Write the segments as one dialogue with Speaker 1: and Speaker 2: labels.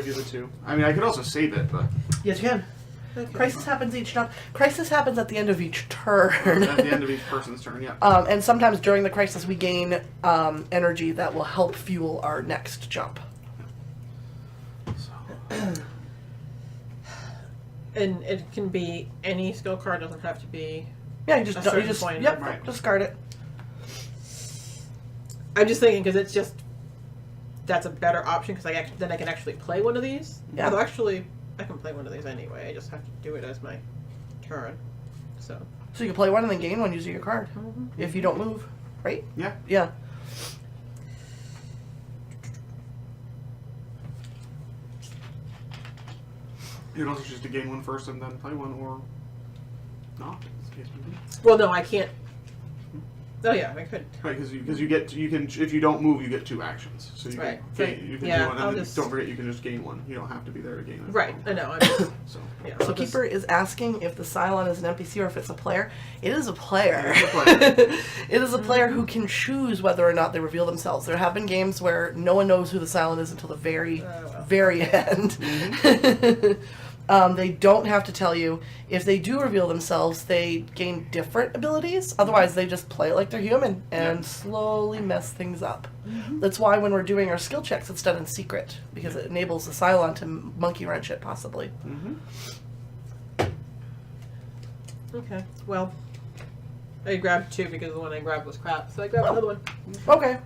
Speaker 1: give you the 2. I mean, I could also save it, but...
Speaker 2: Yes, you can.
Speaker 3: Okay.
Speaker 2: Crisis happens each turn. Crisis happens at the end of each turn.
Speaker 1: At the end of each person's turn, yeah.
Speaker 2: And sometimes during the crisis we gain energy that will help fuel our next jump.
Speaker 1: So.
Speaker 3: And it can be any skill card, doesn't have to be...
Speaker 2: Yeah, you
Speaker 3: A
Speaker 2: just
Speaker 3: certain point.
Speaker 2: yep,
Speaker 1: Right.
Speaker 2: discard it.
Speaker 3: I'm just thinking, because it's just... That's a better option, because then I can actually play one of these.
Speaker 2: Yeah.
Speaker 3: Although actually, I can play one of these anyway. I just have to do it as my turn. So
Speaker 2: So you can play one and then gain one using your card. If you don't move, right?
Speaker 1: Yeah.
Speaker 2: Yeah.
Speaker 1: You can also choose to gain one first and then play one, or not. As the case may be.
Speaker 3: well, no, I can't. Oh yeah, I could.
Speaker 1: Right, because you can if you don't move, you get 2 actions. So you
Speaker 3: Right.
Speaker 1: can gain, you can
Speaker 3: Yeah,
Speaker 1: do one,
Speaker 3: I'll
Speaker 1: and then
Speaker 3: just-
Speaker 1: don't forget you can just gain one. You don't have to be there to gain it.
Speaker 3: Right, I know. I'm just,
Speaker 1: So
Speaker 3: yeah,
Speaker 2: So
Speaker 3: I'll just-
Speaker 2: Keeper is asking if the Cylon is an NPC or if it's a player. It is a player.
Speaker 1: It is a player.
Speaker 2: It is a player who can choose whether or not they reveal themselves. There have been games where no one knows who the Cylon is until the very, very end. They don't have to tell you. If they do reveal themselves, they gain different abilities. Otherwise, they just play like they're human and slowly mess things up. That's why when we're doing our skill checks, it's done in secret, because it enables the Cylon to monkey wrench it, possibly.
Speaker 3: Okay, well, I grabbed 2 because the one I grabbed was crap, so I grabbed another one.
Speaker 2: Okay.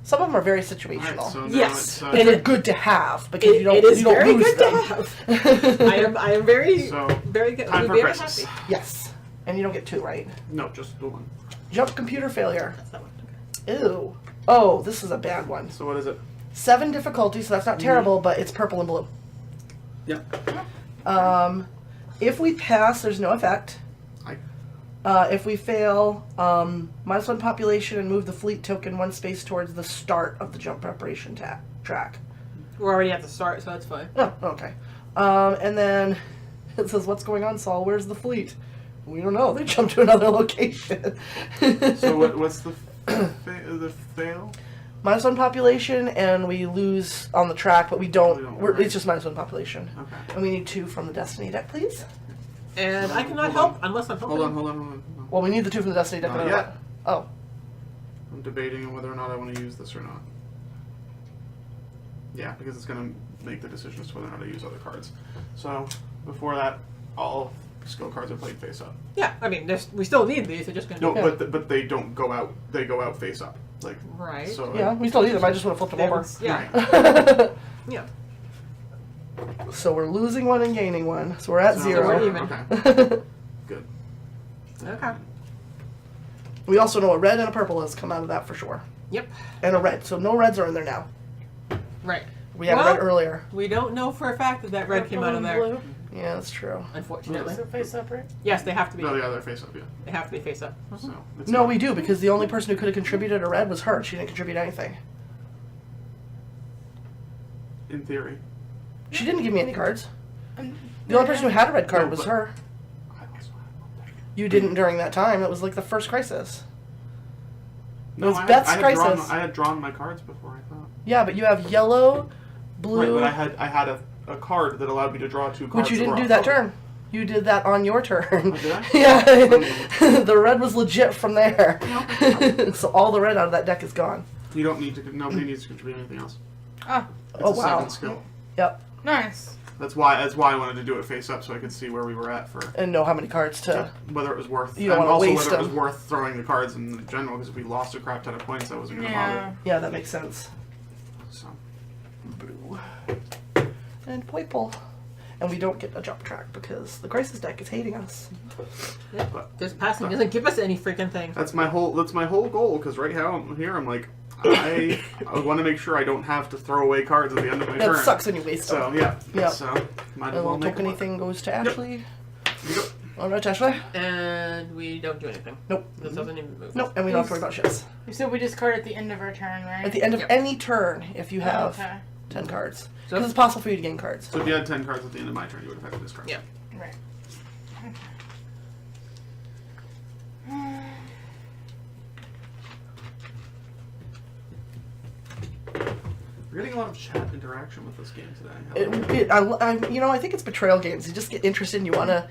Speaker 2: Some of them are very situational.
Speaker 1: Alright, so now
Speaker 3: Yes.
Speaker 1: it's,
Speaker 2: And they're good to have because you don't.
Speaker 3: It is
Speaker 2: you don't
Speaker 3: very
Speaker 2: lose
Speaker 3: good
Speaker 2: them.
Speaker 3: to have. I am very
Speaker 1: So,
Speaker 3: very good.
Speaker 1: time
Speaker 3: I'll
Speaker 1: for
Speaker 3: be very
Speaker 1: crisis.
Speaker 3: happy.
Speaker 2: Yes, and you don't get 2, right?
Speaker 1: No, just the 1.
Speaker 2: Jump computer failure.
Speaker 3: That's that one. Okay.
Speaker 2: Ew. Oh, this is a bad one.
Speaker 1: So what is it?
Speaker 2: 7 difficulty, so that's not terrible, but it's purple and blue.
Speaker 1: Yep.
Speaker 2: If we pass, there's no effect. If we fail, -1 population and move the fleet token 1 space towards the start of the jump preparation track.
Speaker 3: We're already at the start, so that's fine.
Speaker 2: Oh, okay. And then it says, "What's going on, Saul? Where's the fleet?" We don't know. They jumped to another location.
Speaker 1: So what's the fail?
Speaker 2: -1 population, and we lose on the track, but we don't. It's just -1 population.
Speaker 1: Okay.
Speaker 2: And we need 2 from the Destiny deck, please.
Speaker 3: And I cannot
Speaker 1: Hold
Speaker 3: help unless I'm helping.
Speaker 1: Hold on.
Speaker 2: Well, we need the 2 from the Destiny deck.
Speaker 1: Not
Speaker 2: but
Speaker 1: yet.
Speaker 2: Oh.
Speaker 1: I'm debating on whether or not I want to use this or not. Yeah, because it's going to make the decision as to whether or not I use other cards. So, before that, all skill cards are played face up.
Speaker 3: Yeah, I mean, we still need these. They're just going to.
Speaker 1: No,
Speaker 2: Yeah.
Speaker 1: but they don't go out. They go out face up. Like
Speaker 3: Right.
Speaker 1: So
Speaker 2: Yeah, we still need them. I just want to flip them over.
Speaker 3: Yeah.
Speaker 1: Right.
Speaker 3: Yeah.
Speaker 2: So we're losing 1 and gaining 1. So we're at
Speaker 1: So
Speaker 2: 0.
Speaker 3: we're even.
Speaker 1: Okay. Good.
Speaker 3: Okay.
Speaker 2: We also know a red and a purple has come out of that for sure.
Speaker 3: Yep.
Speaker 2: And a red. So no reds are in there now.
Speaker 3: Right.
Speaker 2: We had
Speaker 3: Well,
Speaker 2: a red earlier.
Speaker 3: We don't know for a fact that red came out of there.
Speaker 4: Blue.
Speaker 2: Yeah, that's true.
Speaker 3: Unfortunately.
Speaker 4: Is it face up, right?
Speaker 3: Yes, they have to be.
Speaker 1: No, yeah, they're face up. Yeah.
Speaker 3: They have to be face up.
Speaker 1: So it's
Speaker 2: No,
Speaker 1: not-
Speaker 2: we do, because the only person who could have contributed a red was her. She didn't contribute anything.
Speaker 1: in theory.
Speaker 2: She didn't give me any cards. The only person who had a red card
Speaker 1: No,
Speaker 2: was
Speaker 1: but-
Speaker 2: her.
Speaker 1: I also have one.
Speaker 2: You didn't during that time. It was like the first crisis.
Speaker 1: No,
Speaker 2: was
Speaker 1: I
Speaker 2: Beth's
Speaker 1: had drawn,
Speaker 2: crisis.
Speaker 1: I had drawn my cards before. I thought.
Speaker 2: Yeah, but you have yellow, blue,
Speaker 1: Right, but I had a card that allowed me to draw 2 cards.
Speaker 2: which you didn't
Speaker 1: were
Speaker 2: do
Speaker 1: off
Speaker 2: that
Speaker 1: color.
Speaker 2: turn. You did that on your turn.
Speaker 1: Oh, did I?
Speaker 2: Yeah. The red was legit from there. So all the red out of that deck is gone.
Speaker 1: You don't need to. Nobody needs to contribute anything else.
Speaker 4: Ah,
Speaker 1: It's
Speaker 2: Oh,
Speaker 1: a
Speaker 2: wow.
Speaker 1: second skill.
Speaker 2: Yep.
Speaker 4: nice.
Speaker 1: That's why I wanted to do it face up so I could see where we were at for
Speaker 2: And know how many cards to.
Speaker 1: whether it was worth.
Speaker 2: You don't
Speaker 1: and
Speaker 2: wanna
Speaker 1: also
Speaker 2: waste
Speaker 1: whether it was
Speaker 2: them.
Speaker 1: worth throwing the cards in general because if we lost a crap ton of points, I wasn't going to
Speaker 4: Yeah.
Speaker 1: bother.
Speaker 2: Yeah, that makes sense.
Speaker 1: So
Speaker 2: Blue. And purple. And we don't get a jump track because the crisis deck is hating us.
Speaker 1: but
Speaker 3: Just passing doesn't give us any freaking thing.
Speaker 1: that's my whole goal because right now I'm like I want to make sure I don't have to throw away cards at the end of my
Speaker 2: It
Speaker 1: turn.
Speaker 2: sucks when you waste
Speaker 1: So
Speaker 2: them.
Speaker 1: yeah.
Speaker 2: Yep.
Speaker 1: So might
Speaker 2: A
Speaker 1: as well
Speaker 2: little
Speaker 1: make
Speaker 2: token
Speaker 1: it work.
Speaker 2: thing goes to Ashley.
Speaker 1: Yep.
Speaker 2: Alright, Ashley?
Speaker 3: And we don't do anything.
Speaker 2: Nope.
Speaker 3: This doesn't even move.
Speaker 2: Nope, and we don't have to worry about shifts.
Speaker 4: You said we discard at the end of our turn, right?
Speaker 2: At the end of
Speaker 3: Yep.
Speaker 2: any turn, if you have
Speaker 4: Okay.
Speaker 2: 10 cards.
Speaker 3: So-
Speaker 2: Because it's possible for you to gain cards.
Speaker 1: So if you had 10 cards at the end of my turn, you would have had to discard.
Speaker 3: Yeah.
Speaker 4: Right.
Speaker 1: We're getting a lot of chat into interaction with this game today.
Speaker 2: I think it's betrayal games. You just get interested and you wanna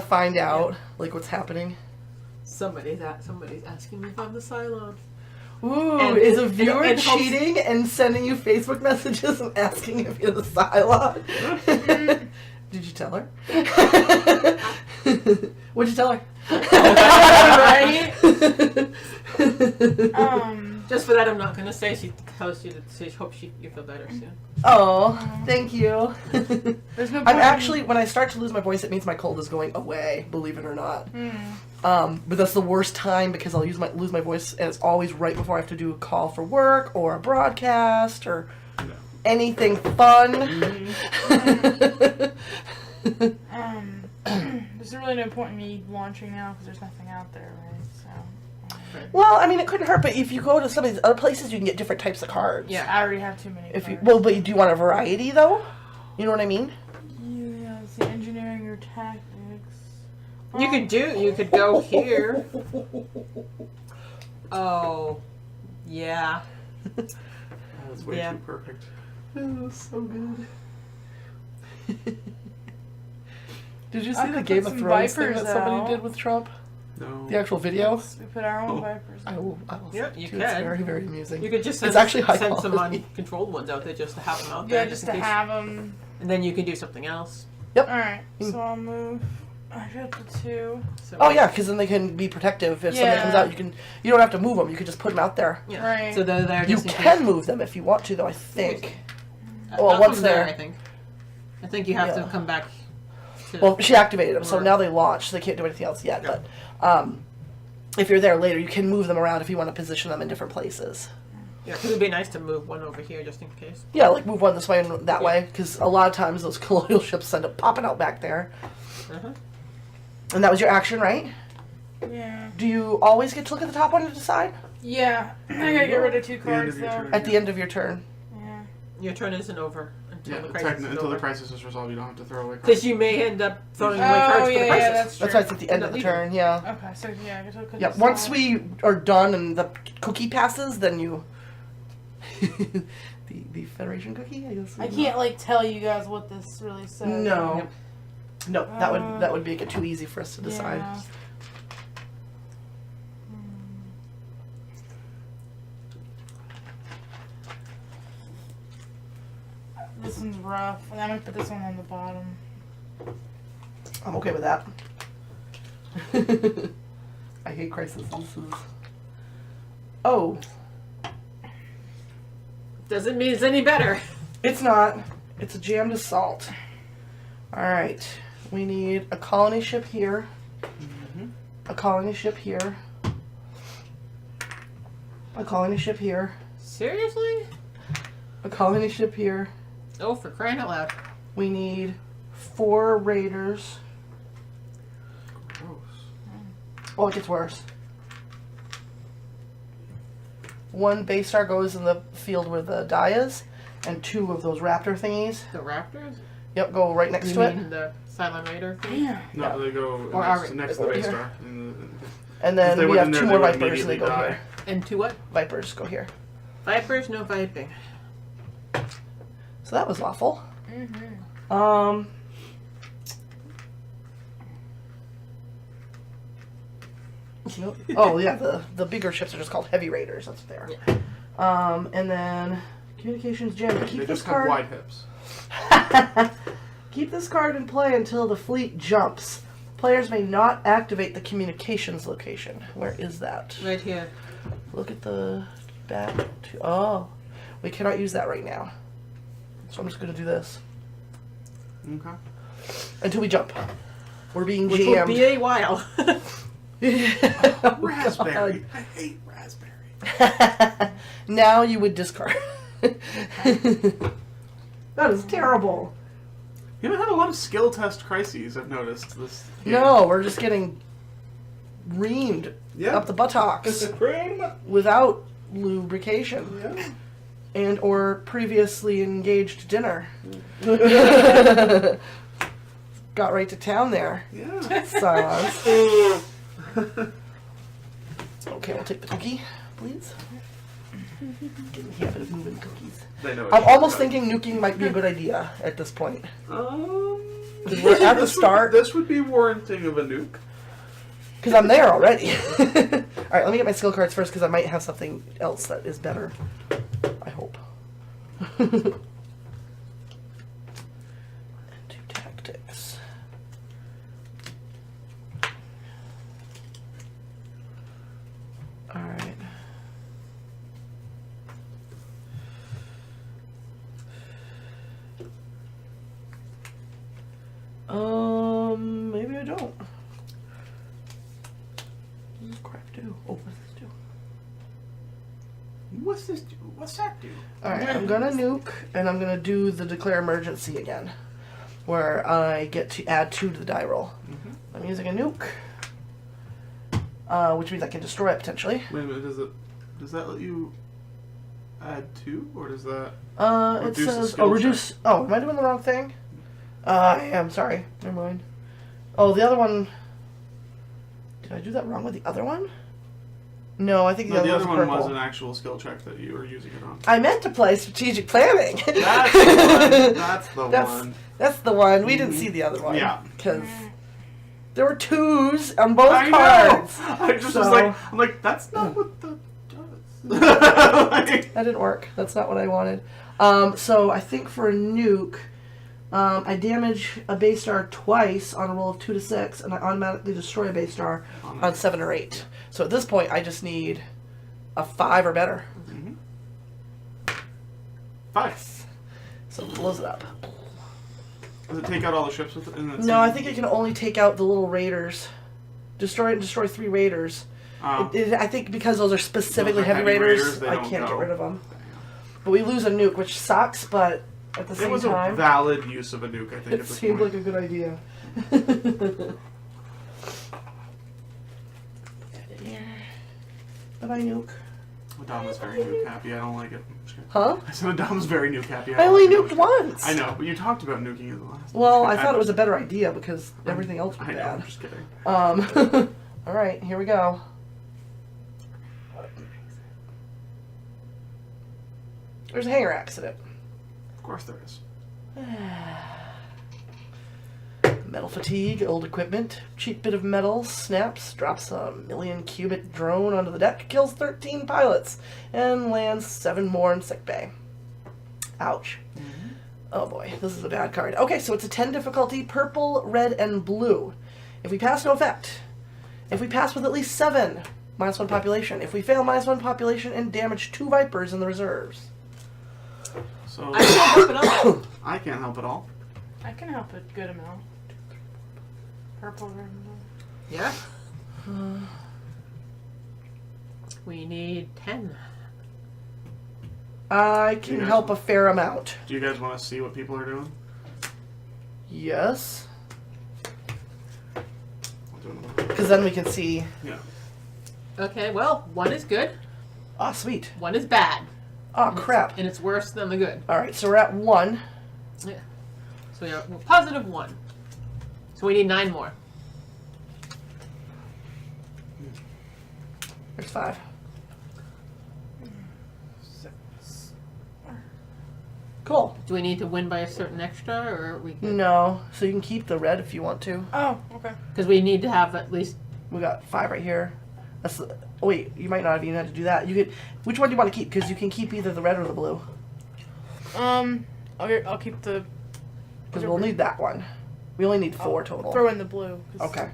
Speaker 2: find out like what's happening.
Speaker 3: Somebody's asking me if I'm the cylon.
Speaker 2: Ooh,
Speaker 3: And
Speaker 2: is a
Speaker 3: it-
Speaker 2: viewer
Speaker 3: it helps-
Speaker 2: cheating and sending you Facebook messages and asking if you're the Cylon? Did you tell her? What'd you tell her?
Speaker 4: Right?
Speaker 3: Just for that, I'm not gonna say. She tells you that she hopes you feel better soon.
Speaker 2: Oh, thank you.
Speaker 4: There's no
Speaker 2: I'm
Speaker 4: point in-
Speaker 2: actually, when I start to lose my voice, it means my cold is going away, believe it or not. But that's the worst time because I'll lose my voice, and it's always right before I have to do a call for work or a broadcast or anything fun.
Speaker 4: There's really no point in me launching now because there's nothing out there, right? So.
Speaker 2: Well, I mean, it couldn't hurt, but if you go to some of these other places, you can get different types of cards.
Speaker 4: Yeah, I already have too many.
Speaker 2: If you
Speaker 4: cards.
Speaker 2: but do you want a variety though? You know what I mean?
Speaker 4: Yeah, see, engineering your tactics.
Speaker 3: You could go here. Oh, yeah.
Speaker 1: That's way
Speaker 3: Yeah.
Speaker 1: too perfect.
Speaker 2: Oh, so good. Did you
Speaker 4: I
Speaker 2: see the
Speaker 4: could
Speaker 2: Game
Speaker 4: put
Speaker 2: of
Speaker 4: some
Speaker 2: Thrones thing
Speaker 4: Vipers
Speaker 2: that somebody
Speaker 4: out.
Speaker 2: did with Trump?
Speaker 1: No.
Speaker 2: The actual video?
Speaker 4: We put our own
Speaker 1: Oh.
Speaker 4: Vipers.
Speaker 2: I will
Speaker 3: Yeah, you
Speaker 2: It's
Speaker 3: can.
Speaker 2: very, very amusing.
Speaker 3: You could just
Speaker 2: It's
Speaker 3: send,
Speaker 2: actually high
Speaker 3: send some
Speaker 2: quality.
Speaker 3: uncontrolled ones out there just to have them out there.
Speaker 4: Yeah, just
Speaker 3: in
Speaker 4: to
Speaker 3: case-
Speaker 4: have them.
Speaker 3: And then you can do something else.
Speaker 4: Alright, so I'll move. I got the 2.
Speaker 3: So,
Speaker 2: Oh yeah, because then they can be protective. If somebody comes
Speaker 4: Yeah.
Speaker 2: out, you don't have to move them. You can just put them out there.
Speaker 3: Yeah.
Speaker 4: Right.
Speaker 3: So they're there
Speaker 2: You
Speaker 3: just in
Speaker 2: can
Speaker 3: case.
Speaker 2: move them if you want to, though. I think.
Speaker 3: Not
Speaker 2: Well,
Speaker 3: from
Speaker 2: once
Speaker 3: there,
Speaker 2: they're-
Speaker 3: I think. I think you have
Speaker 2: Yeah.
Speaker 3: to come back. To,
Speaker 2: Well, she activated them, so
Speaker 3: Or-
Speaker 2: now they launch. So they can't do anything else yet.
Speaker 3: Yeah.
Speaker 2: But if you're there later, you can move them around if you want to position them in different places.
Speaker 3: yeah, 'cause it'd be nice to move one over here just in case.
Speaker 2: Yeah, like move one this way and that
Speaker 3: Yeah.
Speaker 2: way, because a lot of times those colonial ships end up popping out back there.
Speaker 3: Uh-huh.
Speaker 2: And that was your action, right?
Speaker 4: Yeah.
Speaker 2: Do you always get to look at the top one to decide?
Speaker 4: Yeah. I gotta get rid of 2
Speaker 1: At the end
Speaker 4: cards
Speaker 1: of your
Speaker 4: though.
Speaker 1: turn.
Speaker 2: At the end of your turn.
Speaker 4: Yeah.
Speaker 3: Your turn isn't over until
Speaker 1: Yeah,
Speaker 3: the crisis is
Speaker 1: until
Speaker 3: over.
Speaker 1: the crisis is resolved, you don't have to throw away cards.
Speaker 3: Because you may end up throwing away cards
Speaker 4: Oh,
Speaker 3: for
Speaker 4: yeah,
Speaker 3: the
Speaker 4: yeah,
Speaker 3: crisis.
Speaker 4: that's true.
Speaker 2: That's why it's at the end of the
Speaker 3: Leaving.
Speaker 2: turn, yeah.
Speaker 4: Okay, so yeah, I guess I'll cut
Speaker 2: Yep,
Speaker 4: this
Speaker 2: once
Speaker 4: off.
Speaker 2: we are done and the cookie passes, then you... the Federation cookie, I guess.
Speaker 4: I can't like tell you guys what this really says.
Speaker 2: No.
Speaker 3: Yep.
Speaker 2: No, that would make it too easy for us to decide.
Speaker 4: Yeah. This one's rough. And I'm gonna put this one on the bottom.
Speaker 2: I'm okay with that. I hate crises. Oh,
Speaker 3: Doesn't mean it's any better.
Speaker 2: it's not. It's a jammed assault. Alright. We need a colony ship here. A colony ship here. A colony ship here.
Speaker 3: Seriously?
Speaker 2: A colony ship here.
Speaker 3: Oh, for crying out loud.
Speaker 2: We need 4 raiders.
Speaker 1: Gross.
Speaker 2: Oh, it gets worse. 1 base star goes in the field where the die is, and 2 of those raptor thingies.
Speaker 3: The Raptors?
Speaker 2: Yep, go right next
Speaker 3: You
Speaker 2: to it.
Speaker 3: mean the Silent Raider thing?
Speaker 4: Yeah.
Speaker 1: No, they go
Speaker 3: Or
Speaker 1: next to the
Speaker 2: over
Speaker 1: base
Speaker 2: here.
Speaker 1: star.
Speaker 2: And
Speaker 1: If
Speaker 2: then
Speaker 1: they
Speaker 2: we
Speaker 1: went
Speaker 2: have
Speaker 1: in there,
Speaker 2: 2
Speaker 1: they
Speaker 2: more
Speaker 1: would
Speaker 2: vipers, so they go
Speaker 1: immediately
Speaker 2: here.
Speaker 3: And to what?
Speaker 2: Vipers go here.
Speaker 3: Vipers, no viping.
Speaker 2: So that was awful.
Speaker 4: Mm-hmm.
Speaker 2: Nope. Oh yeah, the bigger ships are just called heavy raiders. That's what they are.
Speaker 3: Yeah.
Speaker 2: And then communications gem.
Speaker 1: They
Speaker 2: Keep this
Speaker 1: just have
Speaker 2: card.
Speaker 1: wide hips.
Speaker 2: Keep this card in play until the fleet jumps. Players may not activate the communications location. Where is that?
Speaker 3: Right here.
Speaker 2: Look at the back. Oh, we cannot use that right now. So I'm just gonna do this
Speaker 1: Okay.
Speaker 2: until we jump. We're being
Speaker 3: Which will
Speaker 2: jammed.
Speaker 3: be a while.
Speaker 2: Oh,
Speaker 1: Raspberry.
Speaker 2: God.
Speaker 1: I hate raspberry.
Speaker 2: Now you would discard. That is terrible.
Speaker 1: You haven't had a lot of skill test crises, I've noticed this game.
Speaker 2: No, we're just getting reamed
Speaker 1: Yeah.
Speaker 2: up the buttocks without lubrication
Speaker 1: Yeah.
Speaker 2: and or previously engaged dinner. Got right to town there.
Speaker 1: Yeah.
Speaker 2: Silence. Okay, we'll take the cookie, please. Get in the habit of moving cookies.
Speaker 1: They know.
Speaker 2: I'm almost thinking nuking might be a good idea at this point.
Speaker 1: Um,
Speaker 2: 'Cause we're at the start.
Speaker 1: This would be warranting of a nuke.
Speaker 2: Because I'm there already. Alright, let me get my skill cards first because I might have something else that is better. I hope. And do tactics. Alright. Maybe I don't. What does this crap do? Oh, what does this do?
Speaker 1: What's this do? What's that do?
Speaker 2: Alright, I'm gonna nuke, and I'm gonna do the declare emergency again, where I get to add 2 to the die roll.
Speaker 1: Mm-hmm.
Speaker 2: I'm using a nuke, which means I can destroy it potentially.
Speaker 1: Wait a minute. Does that let you add 2, or does that?
Speaker 2: It
Speaker 1: Reduce the
Speaker 2: says,
Speaker 1: skill
Speaker 2: reduce. Oh, am I doing the wrong thing? I am, sorry. Never mind. Oh, the other one. Did I do that wrong with the other one? No, I think the
Speaker 1: No,
Speaker 2: other,
Speaker 1: the other
Speaker 2: one's
Speaker 1: one
Speaker 2: purple.
Speaker 1: was an actual skill check that you were using it on.
Speaker 2: I meant to play strategic planning.
Speaker 1: That's the one. That's the
Speaker 2: That's-
Speaker 1: one.
Speaker 2: That's the one. We didn't
Speaker 1: Mhm.
Speaker 2: see the other one.
Speaker 1: Yeah.
Speaker 2: Because there were 2s on both
Speaker 1: I
Speaker 2: cards.
Speaker 1: know. I just was
Speaker 2: So-
Speaker 1: like, I'm like, that's not what the does. Like,
Speaker 2: That didn't work. That's not what I wanted. So I think for a nuke, I damage a base star twice on a roll of 2 to 6, and I automatically destroy a base star on 7 or 8. So at this point, I just need a 5 or better.
Speaker 1: 5.
Speaker 2: So it blows it up.
Speaker 1: Does it take out all the ships with it?
Speaker 2: No, I think it can only take out the little raiders. Destroy 3 raiders.
Speaker 1: Oh.
Speaker 2: I think because those are specifically
Speaker 1: Those are
Speaker 2: heavy
Speaker 1: heavy
Speaker 2: raiders,
Speaker 1: raiders, they
Speaker 2: I
Speaker 1: don't
Speaker 2: can't
Speaker 1: go.
Speaker 2: get rid of them. But we lose a nuke, which sucks, but at the
Speaker 1: It
Speaker 2: same
Speaker 1: was a
Speaker 2: time,
Speaker 1: valid use of a nuke, I think.
Speaker 2: it
Speaker 1: at this
Speaker 2: seemed
Speaker 1: point.
Speaker 2: like a good idea. Bye-bye, nuke.
Speaker 1: Madama's very nuke happy. I don't like it. I'm just kidding.
Speaker 2: Huh?
Speaker 1: I said Madama's very nuke happy.
Speaker 2: I
Speaker 1: don't
Speaker 2: only
Speaker 1: like it.
Speaker 2: nuked once.
Speaker 1: I know, but you talked about nuking in the last.
Speaker 2: Well, I thought it was a better idea because everything else was
Speaker 1: I know,
Speaker 2: bad.
Speaker 1: I'm just kidding.
Speaker 2: Alright, here we go. There's a hangar accident.
Speaker 1: Of course there is.
Speaker 2: Metal fatigue, old equipment, cheap bit of metal, snaps, drops a 1,000,000 cubic drone onto the deck, kills 13 pilots, and lands 7 more in sickbay. Ouch. Oh boy, this is a bad card. Okay, so it's a 10 difficulty, purple, red, and blue. If we pass, no effect. If we pass with at least 7, -1 population. If we fail, -1 population and damage 2 Vipers in the reserves.
Speaker 1: So
Speaker 3: I can't help it all.
Speaker 1: I can't help at all.
Speaker 4: I can help a good amount. Purple, red, and blue.
Speaker 3: Yeah. We need 10.
Speaker 2: I
Speaker 1: You
Speaker 2: can
Speaker 1: guys
Speaker 2: help a
Speaker 1: want-
Speaker 2: fair amount.
Speaker 1: Do you guys want to see what people are doing?
Speaker 2: Yes.
Speaker 1: I'll do it.
Speaker 2: Because then we can see.
Speaker 1: Yeah.
Speaker 3: Okay, well, 1 is good,
Speaker 2: Ah, sweet.
Speaker 3: 1 is bad.
Speaker 2: Oh, crap.
Speaker 3: And it's worse than the good.
Speaker 2: Alright, so we're at 1.
Speaker 3: Yeah. So we're positive 1. So we need 9 more.
Speaker 2: There's 5. Cool.
Speaker 3: Do we need to win by a certain extra, or are we good?
Speaker 2: No, so you can keep the red if you want to.
Speaker 4: Oh, okay.
Speaker 3: Because we need to have at least.
Speaker 2: We got 5 right here. That's the, oh wait, you might not have even had to do that. You could. Which one do you want to keep? Because you can keep either the red or the blue.
Speaker 4: I'll keep the.
Speaker 2: Because we'll need that one. We only need 4 total.
Speaker 4: Throw in the blue. 'cause
Speaker 2: Okay.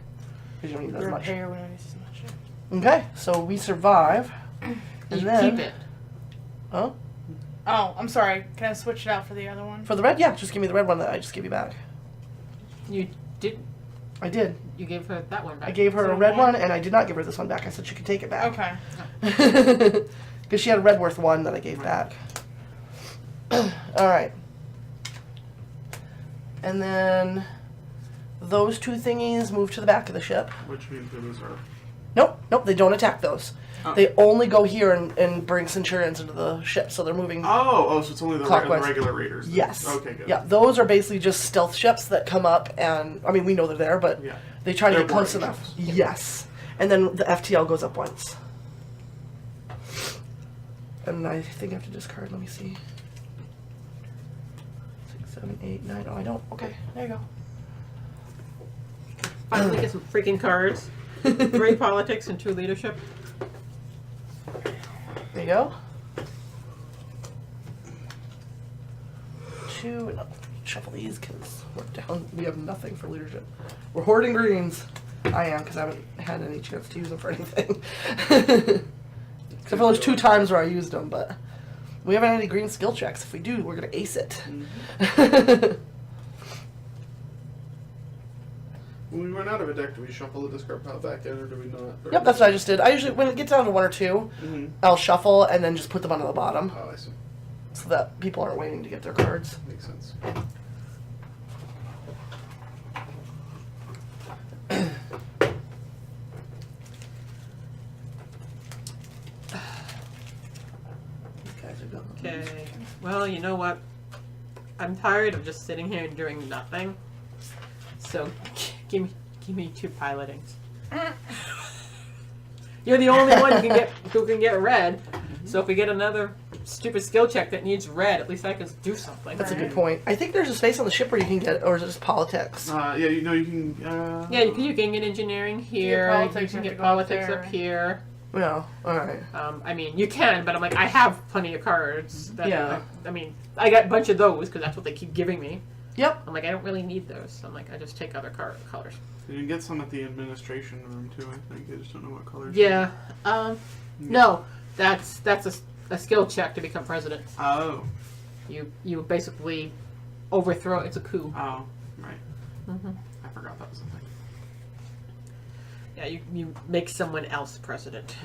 Speaker 2: Because you don't need as much.
Speaker 4: repair we don't need as much.
Speaker 2: Okay, so we survive. And
Speaker 3: You
Speaker 2: then.
Speaker 3: keep it.
Speaker 2: Huh?
Speaker 4: Oh, I'm sorry. Can I switch it out for the other one?
Speaker 2: For the red? Yeah, just give me the red one that I just gave you back.
Speaker 3: You did.
Speaker 2: I did.
Speaker 3: You gave her that one back.
Speaker 2: I gave her a
Speaker 4: So
Speaker 2: red
Speaker 4: one-
Speaker 2: one, and I did not give her this one back. I said she could take it back.
Speaker 4: Okay.
Speaker 2: Because she had a red worth 1 that I gave back. Alright. And then those 2 thingies move to the back of the ship.
Speaker 1: Which means the reserve.
Speaker 2: Nope, they don't attack those.
Speaker 1: Oh.
Speaker 2: They only go here and bring Centurions into the ship, so they're moving.
Speaker 1: Oh, so it's only the
Speaker 2: Clockwise.
Speaker 1: regular raiders. then.
Speaker 2: Yes.
Speaker 1: Okay, good.
Speaker 2: Yeah, those are basically just stealth ships that come up, and I mean we know they're there, but
Speaker 1: Yeah.
Speaker 2: they try to
Speaker 1: They're
Speaker 2: get close
Speaker 1: boarding
Speaker 2: enough.
Speaker 1: ships.
Speaker 2: Yes, and then the FTL goes up once. And I think I have to discard. Let me see. 6, 7, 8, 9. Oh, I don't. Okay, there you go.
Speaker 3: Finally get some freaking cards. 3 politics and 2 leadership.
Speaker 2: There you go. 2, and I'll shuffle these because we're down. We have nothing for leadership. We're hoarding greens. I am because I haven't had any chance to use them for anything. Except for those 2 times where I used them, but we haven't had any green skill checks. If we do, we're gonna ace it.
Speaker 1: Mm-hmm. When we run out of a deck, do we shuffle the discard pile back in, or do we not? Or
Speaker 2: Yep, that's what I just did. I usually, when it gets down to 1 or 2,
Speaker 1: Mm-hmm.
Speaker 2: I'll shuffle and then just put them onto the bottom
Speaker 1: Oh, I see.
Speaker 2: so that people aren't waiting to get their cards.
Speaker 1: Makes sense.
Speaker 3: Okay. Well, you know what? I'm tired of just sitting here and doing nothing. So, give me 2 pilotings. You're the only one who can get red. So if we get another stupid skill check that needs red, at least I can do something.
Speaker 2: That's a good point. I think there's a space on the ship where you can get, or is it just politics?
Speaker 1: Yeah, you know you can.
Speaker 3: Yeah, you can get engineering here.
Speaker 4: Yeah,
Speaker 3: You
Speaker 4: politics,
Speaker 3: can
Speaker 4: you
Speaker 3: get
Speaker 4: have to go up
Speaker 3: politics
Speaker 4: there.
Speaker 3: up here.
Speaker 2: Yeah, alright.
Speaker 3: I mean, you can, but I'm like, I have plenty of cards. That
Speaker 2: Yeah.
Speaker 3: I mean, I got a bunch of those because that's what they keep giving me.
Speaker 2: Yep.
Speaker 3: I'm like, I don't really need those. So I'm like, I just take other colors.
Speaker 1: You can get some at the administration room too. I think I just don't know what colors.
Speaker 3: Yeah. No, that's a skill check to become president.
Speaker 1: Oh.
Speaker 3: You basically overthrow. It's a coup.
Speaker 1: Oh. Right.
Speaker 3: Mm-hmm.
Speaker 1: I forgot that was a thing.
Speaker 3: Yeah, you make someone else president.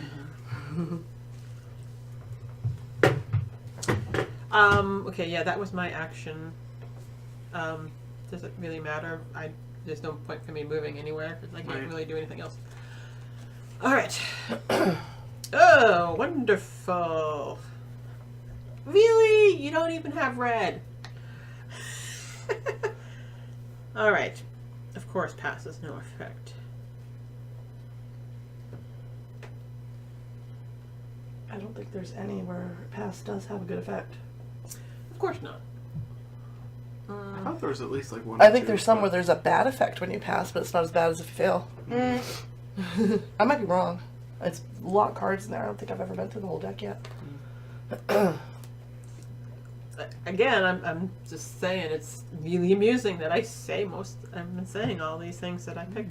Speaker 3: Okay, yeah, that was my action. Does it really matter? There's no point for me moving anywhere because I can't
Speaker 1: Right.
Speaker 3: really do anything else. All right. Oh, wonderful. Really? You don't even have red. All right. Of course, passes no effect.
Speaker 2: I don't think there's any where pass does have a good effect.
Speaker 3: Of course not.
Speaker 1: I thought there was at least like one.
Speaker 2: I
Speaker 1: or
Speaker 2: think
Speaker 1: two,
Speaker 2: there's some
Speaker 1: but-
Speaker 2: where there's a bad effect when you pass, but it's not as bad as if you fail. I might be wrong. It's a lot of cards in there. I don't think I've ever been through the whole deck yet.
Speaker 3: Again, I'm just saying it's really amusing that I've been saying all these things that I pick.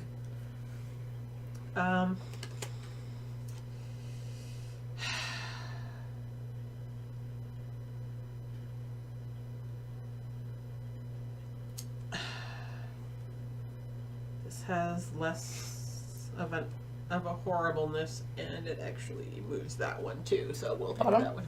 Speaker 3: This has less of a horribleness, and it actually moves that one too. So we'll take
Speaker 2: Bottom?
Speaker 3: that one.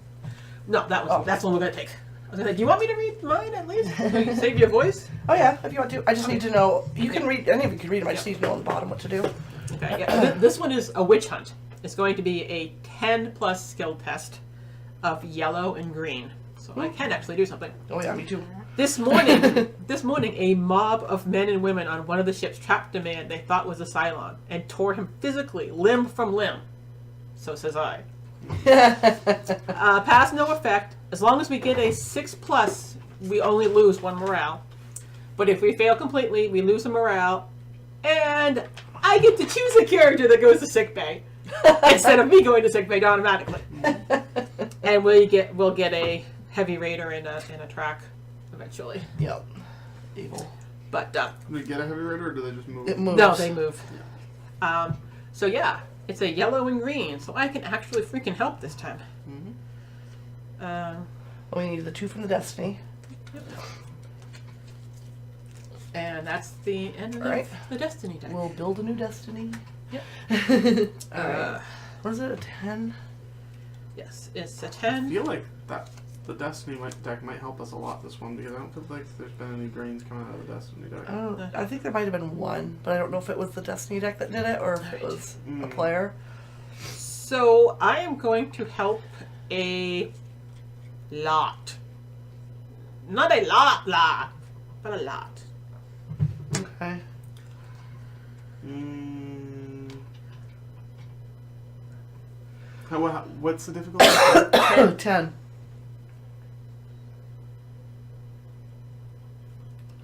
Speaker 3: No, that was
Speaker 2: Oh.
Speaker 3: that's the one we're gonna take. I was gonna say, do you want me to read mine at least? So you save your voice?
Speaker 2: Oh yeah, if you want to. I just need to know. You can read. Any of you can read them. I just need to know on the bottom what to do.
Speaker 3: Okay, yeah. This one is a witch hunt. It's going to be a 10 plus skill test of yellow and green. So I can actually do something.
Speaker 2: Oh yeah, me too.
Speaker 3: This morning, a mob of men and women on one of the ships trapped a man they thought was a cylon and tore him physically, limb from limb. So says I. Pass no effect. As long as we get a 6 plus, we only lose 1 morale. But if we fail completely, we lose a morale. And I get to choose a character that goes to sickbay instead of me going to sickbay automatically. And we'll get a heavy raider and a track eventually.
Speaker 2: Yep. Evil.
Speaker 3: But
Speaker 1: Do they get a heavy raider, or do they just move?
Speaker 2: It moves.
Speaker 3: no, they move. So yeah, it's a yellow and green, so I can actually freaking help this time.
Speaker 1: Mm-hmm.
Speaker 2: We need the 2 from the Destiny.
Speaker 3: And that's the end of
Speaker 2: Alright.
Speaker 3: the Destiny deck.
Speaker 2: We'll build a new Destiny.
Speaker 3: Yep.
Speaker 2: Alright. What is it? A 10?
Speaker 3: Yes, it's a
Speaker 1: I
Speaker 3: 10.
Speaker 1: feel like the Destiny deck might help us a lot this one, because I don't feel like there's been any greens coming out of the Destiny deck.
Speaker 2: I think there might have been one, but I don't know if it was the Destiny deck that did it or if it was a player.
Speaker 3: So I am going to help a lot. Not a lot, but a lot.
Speaker 2: Okay.
Speaker 1: What's the difficulty?
Speaker 2: 10.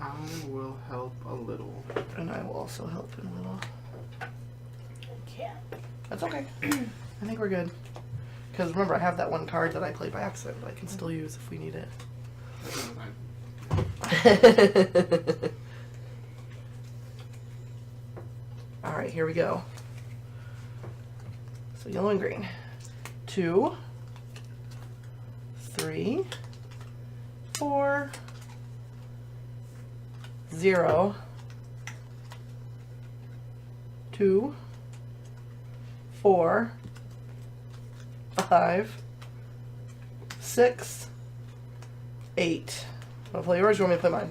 Speaker 1: I will help a little.
Speaker 2: And I will also help in a little.
Speaker 4: Yeah.
Speaker 2: That's okay. I think we're good. Because remember, I have that one card that I played by accident that I can still use if we need it. Alright, here we go. So yellow and green. 2, 3, 4, 0, 2, 4, 5, 6, 8. Want to play yours or you want me to play mine?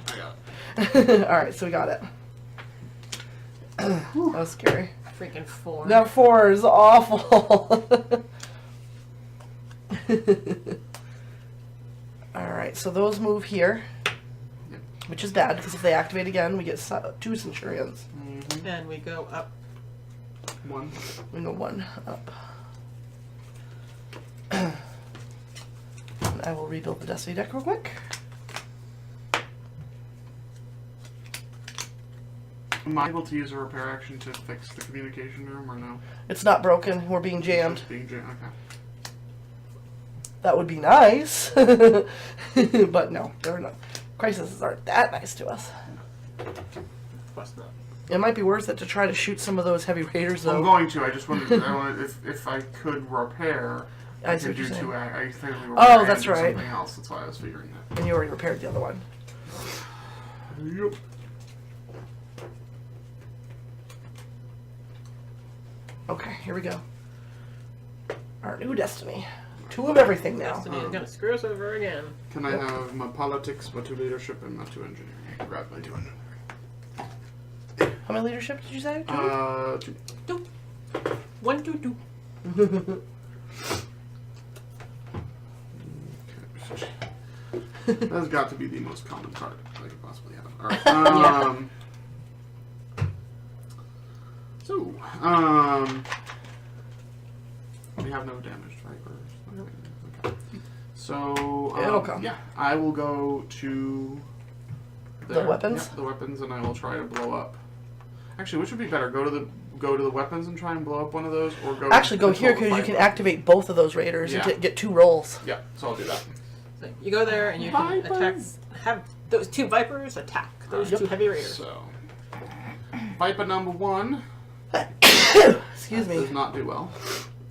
Speaker 1: I got it.
Speaker 2: Alright, so we got it. That was scary.
Speaker 3: Freaking 4.
Speaker 2: That 4 is awful. Alright, so those move here.
Speaker 1: Yep.
Speaker 2: Which is bad, because if they activate again, we get 2 Centurions.
Speaker 1: Mm-hmm.
Speaker 3: And we go up.
Speaker 1: 1.
Speaker 2: We go 1 up. And I will rebuild the Destiny deck real quick.
Speaker 1: Am I able to use a repair action to fix the communication room or no?
Speaker 2: It's not broken, we're being jammed.
Speaker 1: Just being jammed. Okay.
Speaker 2: That would be nice. But no, they're not. Crises aren't that nice to us.
Speaker 3: Of course not.
Speaker 2: It might be worth it to try to shoot some of those heavy raiders, though.
Speaker 1: I'm going to. I just wanted. I wanted if I could repair.
Speaker 2: I see
Speaker 1: could
Speaker 2: what you're
Speaker 1: do
Speaker 2: saying.
Speaker 1: 2. I think we
Speaker 2: Oh,
Speaker 1: repair
Speaker 2: that's
Speaker 1: and do
Speaker 2: right.
Speaker 1: Something else. That's why I was figuring that.
Speaker 2: And you already repaired the other one.
Speaker 1: Yep.
Speaker 2: Okay, here we go. Our new Destiny. 2 of everything now.
Speaker 3: Destiny is gonna screw us over again.
Speaker 1: Can I have my politics, my 2 leadership, and my 2 engineering? Grab my 2 engineering.
Speaker 2: How many leadership did you say?
Speaker 1: 2.
Speaker 3: 2. 1, 2, 2.
Speaker 1: Okay. That's got to be the most common card I could possibly have. Alright. So, we have no damaged vipers. Okay. So,
Speaker 2: It'll come.
Speaker 1: yeah, I will go to
Speaker 2: The weapons?
Speaker 1: Yep, the weapons, and I will try to blow up. Actually, which would be better? Go to the weapons and try and blow up one of those, or go
Speaker 2: Actually, go here
Speaker 1: control the
Speaker 2: because you can
Speaker 1: viper?
Speaker 2: activate both of those raiders
Speaker 1: Yeah.
Speaker 2: and get 2 rolls.
Speaker 1: Yeah, so I'll do that.
Speaker 3: So you go there and you can
Speaker 1: Vipers.
Speaker 3: attack. Have those 2 vipers attack those
Speaker 2: Yep.
Speaker 3: 2 heavy raiders.
Speaker 1: So, Viper number 1
Speaker 2: Excuse me.
Speaker 1: does not do well.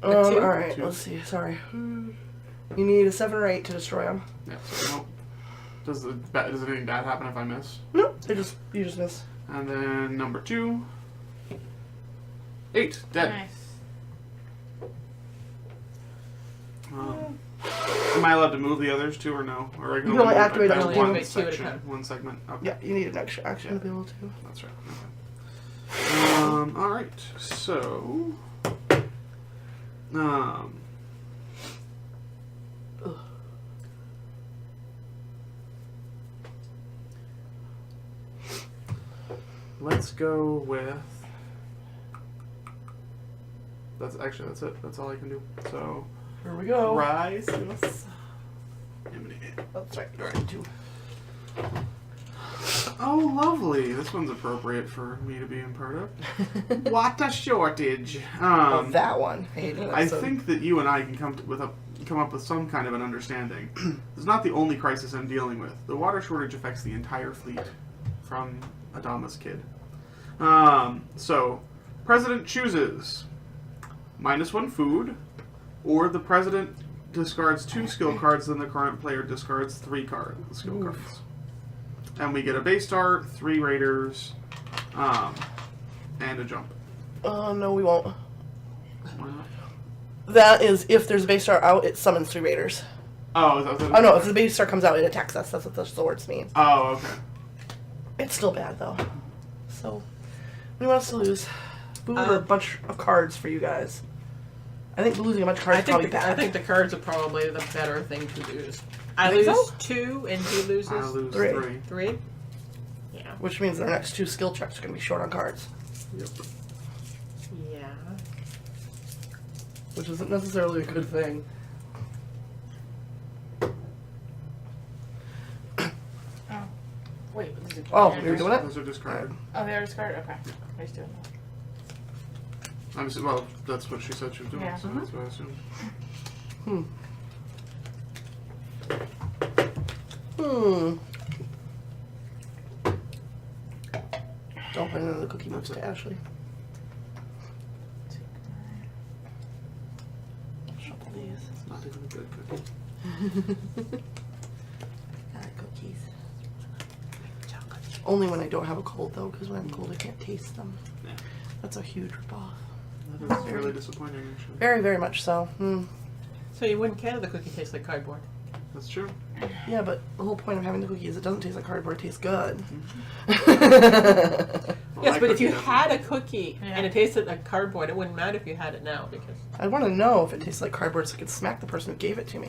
Speaker 3: A 2?
Speaker 2: Alright,
Speaker 1: 2.
Speaker 2: let's see. Sorry. You need a 7 or 8 to destroy them.
Speaker 1: Yeah, so nope. Does anything bad happen if I miss?
Speaker 2: No, you just miss.
Speaker 1: And then number 2. 8. Dead.
Speaker 4: Nice.
Speaker 1: Am I allowed to move the others 2 or no? Or I
Speaker 2: You can only activate
Speaker 1: I
Speaker 2: up to
Speaker 1: one
Speaker 3: 2.
Speaker 1: section,
Speaker 3: 2 at a time.
Speaker 1: one segment. Okay.
Speaker 2: Yeah, you need an extra action
Speaker 1: Yeah.
Speaker 2: to be able to.
Speaker 1: That's right. Okay. All right. So, let's go with. That's it. That's all I can do. So,
Speaker 2: Here we go.
Speaker 1: Crisis.
Speaker 2: That's right. All right, 2.
Speaker 1: Oh, lovely. This one's appropriate for me to be in part of. What a shortage.
Speaker 2: Oh, that one.
Speaker 1: I think that you and I can come up with some kind of an understanding. It's not the only crisis I'm dealing with. The water shortage affects the entire fleet, from Adama's kid. So, president chooses -1 food, or the president discards 2 skill cards, then the current player discards 3 skill cards. And we get a base star, 3 raiders, and a jump.
Speaker 2: No, we won't.
Speaker 1: Why not?
Speaker 2: That is, if there's a base star out, it summons 3 raiders.
Speaker 1: Oh, is that what that is?
Speaker 2: Oh no, if the base star comes out, it attacks us. That's what the words mean.
Speaker 1: Oh, okay.
Speaker 2: It's still bad though. So, what do you want us to lose? Food or a bunch of cards for you guys? I think losing a bunch of cards is probably bad.
Speaker 3: I think the cards are probably the better thing to lose. I
Speaker 2: Think
Speaker 3: lose
Speaker 2: so?
Speaker 3: 2 and he loses
Speaker 1: I lose
Speaker 2: 3.
Speaker 1: 3.
Speaker 3: 3. Yeah.
Speaker 2: Which means our next 2 skill checks are going to be short on cards.
Speaker 1: Yep.
Speaker 3: Yeah.
Speaker 2: which isn't necessarily a good thing.
Speaker 4: Oh. Wait. Is it
Speaker 2: Oh, you're doing it?
Speaker 1: Those are discarded.
Speaker 4: Oh, they are discarded? Okay. He's doing that.
Speaker 1: Well, that's what she said she was doing,
Speaker 4: Yeah.
Speaker 1: so that's what I assumed.
Speaker 2: Don't find another cookie moves to Ashley. Shuffle these.
Speaker 1: It's not even a good cookie.
Speaker 2: Cookies. Only when I don't have a cold, though, because when I'm cold, I can't taste them.
Speaker 1: Yeah.
Speaker 2: That's a huge ripoff.
Speaker 1: That is really disappointing, actually.
Speaker 2: Very, very much so.
Speaker 3: So you wouldn't care if the cookie tastes like cardboard.
Speaker 1: That's true.
Speaker 2: Yeah, but the whole point of having the cookie is it doesn't taste like cardboard, it tastes good.
Speaker 1: Well,
Speaker 3: Yes,
Speaker 1: my
Speaker 3: but if you
Speaker 1: cookie doesn't.
Speaker 3: had a cookie
Speaker 4: Yeah.
Speaker 3: and it tasted like cardboard, it wouldn't matter if you had it now because
Speaker 2: I want to know if it tastes like cardboard so I can smack the person who gave it to me.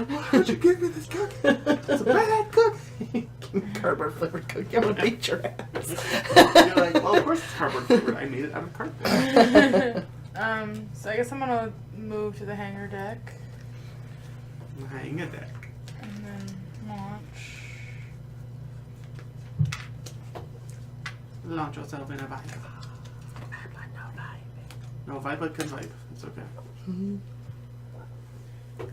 Speaker 1: Why would you give me this cookie? It's a bad cookie.
Speaker 2: Give me cardboard flavored cookie, I'm gonna beat your ass.
Speaker 1: You're like, well, of course it's cardboard flavored. I made it out of cardboard.
Speaker 4: So I guess I'm gonna move to the hangar deck
Speaker 1: Hang a deck.
Speaker 4: and then launch.
Speaker 1: Launch yourself in a vibe. No, vibe can vibe. It's okay.
Speaker 4: And I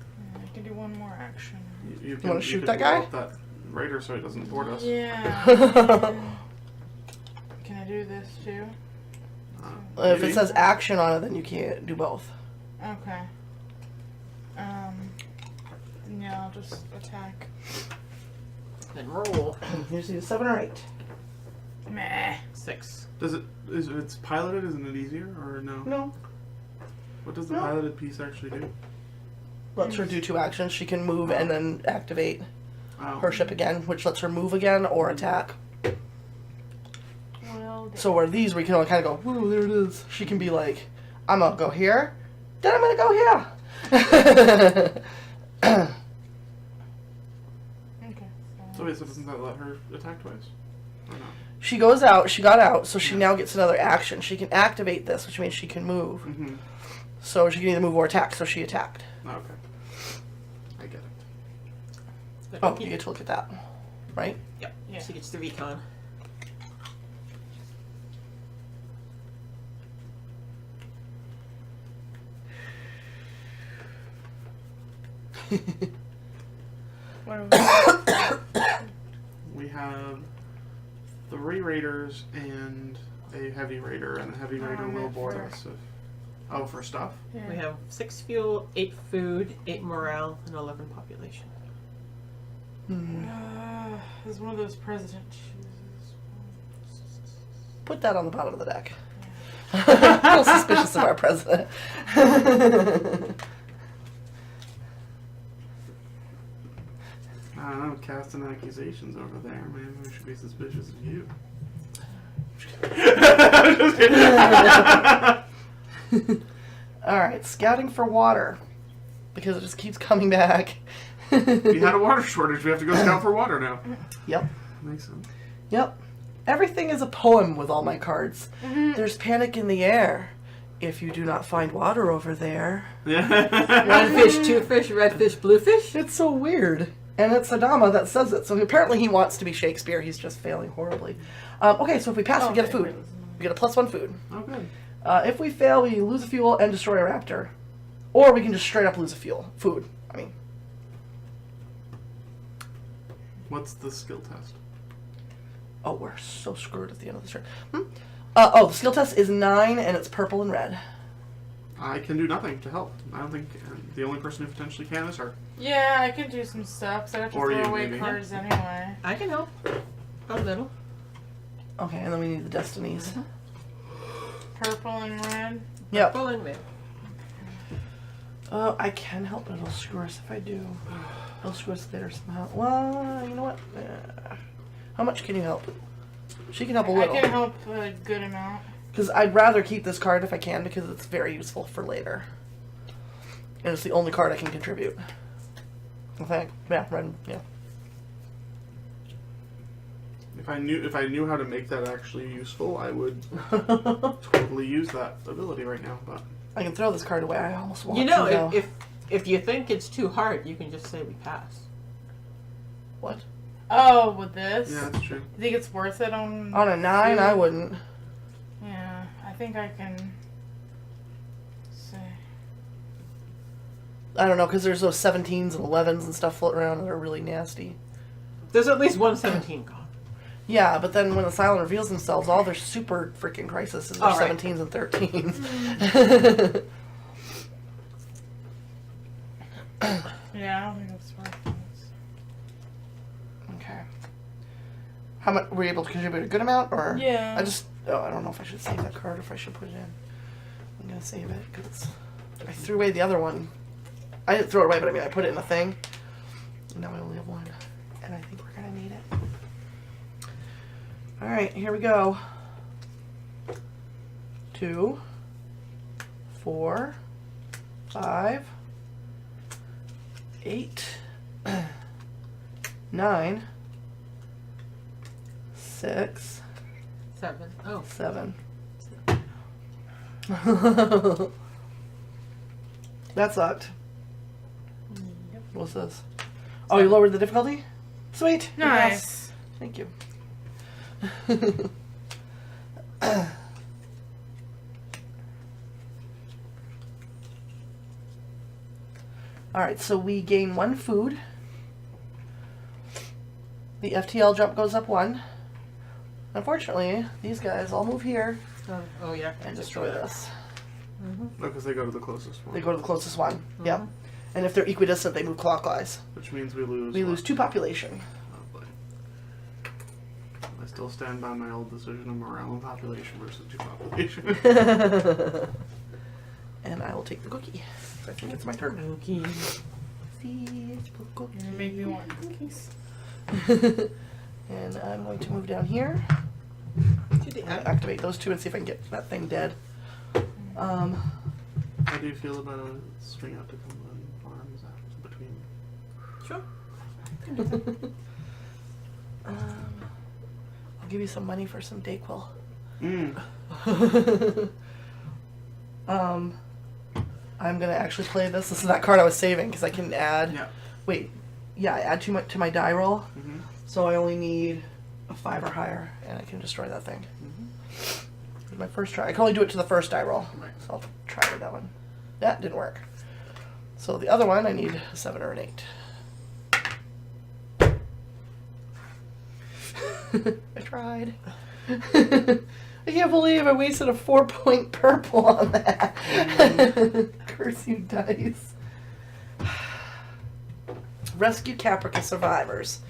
Speaker 4: can do one more action.
Speaker 1: You
Speaker 2: wanna shoot
Speaker 1: can
Speaker 2: that guy?
Speaker 1: blow up that raider so he doesn't board us.
Speaker 4: Yeah. Can I do this too?
Speaker 2: If it
Speaker 1: Maybe.
Speaker 2: says action on it, then you can't do both.
Speaker 4: Okay. Yeah, I'll just attack.
Speaker 3: then roll
Speaker 2: Here's either 7 or 8.
Speaker 4: Meh.
Speaker 3: 6.
Speaker 1: Does it? Is if it's piloted? Isn't it easier or no?
Speaker 2: No.
Speaker 1: What does the
Speaker 2: No.
Speaker 1: piloted piece actually do?
Speaker 2: Lets her do 2 actions. She can move and then activate
Speaker 1: Oh.
Speaker 2: her ship again, which lets her move again or attack.
Speaker 4: Well,
Speaker 2: So where these, we can only kind of go, ooh, there it is. She can be like, I'm going to go here, then I'm going to go here.
Speaker 4: okay.
Speaker 1: So wait, so doesn't that let her attack twice? Or not?
Speaker 2: She goes out, she got out, so she now gets another action. She can activate this, which means she can move.
Speaker 1: Mm-hmm.
Speaker 2: So she can either move or attack, so she attacked.
Speaker 1: Oh, okay. I get it.
Speaker 2: Oh, you get to look at that, right?
Speaker 3: Yep.
Speaker 4: Yeah.
Speaker 3: She gets the recon.
Speaker 4: What are
Speaker 1: We have 3 raiders and a heavy raider, and the heavy raider will
Speaker 4: meant
Speaker 1: board
Speaker 4: for-
Speaker 1: us. For stuff.
Speaker 4: we?
Speaker 3: We have 6 fuel, 8 food, 8 morale, and 11 population.
Speaker 4: This is one of those president chooses.
Speaker 2: Put that on the bottom of the deck. A little suspicious of our president.
Speaker 1: I don't know, casting accusations over there. Maybe we should be suspicious of you. Just kidding.
Speaker 2: Alright, scouting for water. Because it just keeps coming back.
Speaker 1: We had a water shortage. We have to go scout for water now.
Speaker 2: Yep.
Speaker 1: Makes sense.
Speaker 2: Yep. Everything is a poem with all my cards. There's panic in the air. If you do not find water over there.
Speaker 1: Yeah.
Speaker 3: 1 fish, 2 fish, red fish, blue fish.
Speaker 2: It's so weird. And it's Adama that says it. So apparently he wants to be Shakespeare. He's just failing horribly. Okay, so if we pass, we get a food. We get a +1 food.
Speaker 1: Oh, good.
Speaker 2: If we fail, we lose a fuel and destroy a raptor. Or we can just straight up lose a food. I mean,
Speaker 1: What's the skill test?
Speaker 2: oh, we're so screwed at the end of the turn. The skill test is 9 and it's purple and red.
Speaker 1: I can do nothing to help. I don't think the only person who potentially can is her.
Speaker 4: Yeah, I can do some stuff, so I have to
Speaker 1: Or
Speaker 4: throw
Speaker 1: you,
Speaker 4: away
Speaker 1: maybe.
Speaker 4: cards anyway.
Speaker 3: I can help. A little.
Speaker 2: Okay, and then we need the destinies.
Speaker 4: Purple and red.
Speaker 2: Yep.
Speaker 3: Full and red.
Speaker 2: I can help, but it'll screw us if I do. It'll screw us later somehow. Well, you know what? How much can you help? She can help a
Speaker 4: I
Speaker 2: little.
Speaker 4: can help a good amount.
Speaker 2: Because I'd rather keep this card if I can, because it's very useful for later. And it's the only card I can contribute. I think. Yeah, red. Yeah.
Speaker 1: If I knew how to make that actually useful, I would totally use that ability right now. But
Speaker 2: I can throw this card away. I almost want
Speaker 3: You know,
Speaker 2: to. Though.
Speaker 3: if you think it's too hard, you can just say we pass.
Speaker 2: What?
Speaker 4: Oh, with this?
Speaker 1: yeah, that's true.
Speaker 4: You think it's worth it on...
Speaker 2: On a 9, I wouldn't.
Speaker 4: Yeah, I think I can... say...
Speaker 2: I don't know, because there's those 17s and 11s and stuff floating around that are really nasty.
Speaker 3: There's at least one 17 gone.
Speaker 2: Yeah, but then when the Cylon reveals themselves, all their super freaking crises are
Speaker 3: Oh, right.
Speaker 2: 17s and 13s.
Speaker 4: Yeah, I don't think it's worth it.
Speaker 2: Okay. How much were you able to contribute? A good amount, or
Speaker 4: Yeah.
Speaker 2: I don't know if I should save that card or if I should put it in. I'm gonna save it because I threw away the other one. I didn't throw it away, but I mean I put it in a thing. And now I only have one, and I think we're gonna need it. All right, here we go. 2, 4, 5, 8, 9, 6,
Speaker 3: 7. Oh.
Speaker 2: 7. That sucked. What's this? Oh, you lowered the difficulty? Sweet.
Speaker 4: Nice.
Speaker 2: Thank you. Alright, so we gain 1 food. The FTL jump goes up 1. Unfortunately, these guys all move here
Speaker 3: Oh yeah.
Speaker 2: and destroy this.
Speaker 1: No, because they go to the closest one.
Speaker 2: They go to the closest one. Yep. And if they're equidistant, they move clockwise.
Speaker 1: Which means we lose.
Speaker 2: We
Speaker 1: what?
Speaker 2: lose 2 population.
Speaker 1: Lovely. I still stand by my old decision of morale and population versus 2 population.
Speaker 2: And I will take the cookie. I think it's my turn.
Speaker 3: Cookies.
Speaker 4: It made me want cookies.
Speaker 2: And I'm going to move down here. And activate those 2 and see if I can get that thing dead.
Speaker 1: How do you feel about a string out to Cumberland Farms after between?
Speaker 3: Sure.
Speaker 2: I'll give you some money for some Dayquil. I'm gonna actually play this. This is that card I was saving because I can add.
Speaker 1: Yeah.
Speaker 2: Wait, yeah, I add to my die roll,
Speaker 1: Mm-hmm.
Speaker 2: so I only need a 5 or higher, and I can destroy that thing. This is my first try. I can only do it to the first die roll,
Speaker 1: Right.
Speaker 2: so I'll try with that one. That didn't work. So the other one, I need a 7 or an 8. I tried. I can't believe I wasted a 4-point purple on that. Curse you, dice. Rescue Caprica survivors.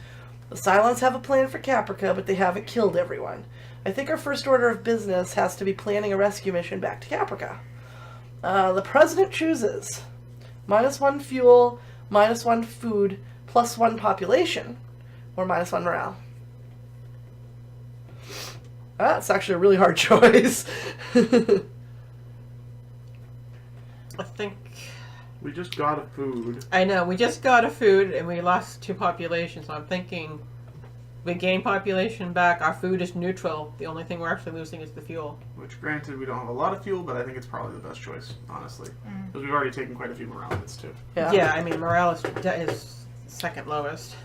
Speaker 2: The Cylons have a plan for Caprica, but they haven't killed everyone. I think our first order of business has to be planning a rescue mission back to Caprica. The President chooses -1 fuel, -1 food, +1 population, or -1 morale. That's actually a really hard choice.
Speaker 3: I think.
Speaker 1: We just got a food.
Speaker 3: I know, we just got a food and we lost 2 population, so I'm thinking we gain population back, our food is neutral, the only thing we're actually losing is the fuel.
Speaker 1: Which, granted, we don't have a lot of fuel, but I think it's probably the best choice, honestly. Because we've already taken quite a few morale hits, too.
Speaker 3: Yeah, I mean, morale is second lowest.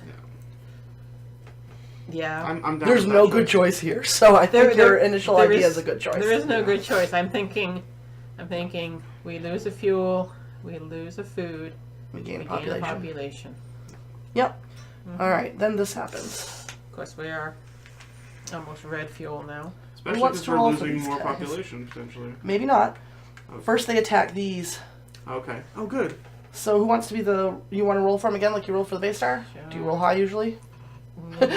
Speaker 3: Yeah.
Speaker 1: I'm down
Speaker 2: There's
Speaker 1: with
Speaker 2: no
Speaker 1: that
Speaker 2: good
Speaker 1: choice.
Speaker 2: choice here, so I think your initial
Speaker 3: there
Speaker 2: idea is a good choice.
Speaker 3: There is no good choice. I'm thinking we lose the fuel, we lose the food,
Speaker 2: We gain
Speaker 3: we
Speaker 2: population.
Speaker 3: gain population.
Speaker 2: Yep. Alright, then this happens.
Speaker 3: Of course, we are almost red fuel now.
Speaker 1: Especially
Speaker 2: wants
Speaker 1: because
Speaker 2: to
Speaker 1: we're
Speaker 2: roll for
Speaker 1: losing
Speaker 2: these
Speaker 1: more
Speaker 2: guys?
Speaker 1: population, potentially.
Speaker 2: Maybe not.
Speaker 1: Okay.
Speaker 2: First they attack these.
Speaker 1: Okay. Oh, good.
Speaker 2: So who wants to be the... You want to roll for them again like you roll for the base star?
Speaker 3: Sure.
Speaker 2: Do you roll high usually?
Speaker 3: No,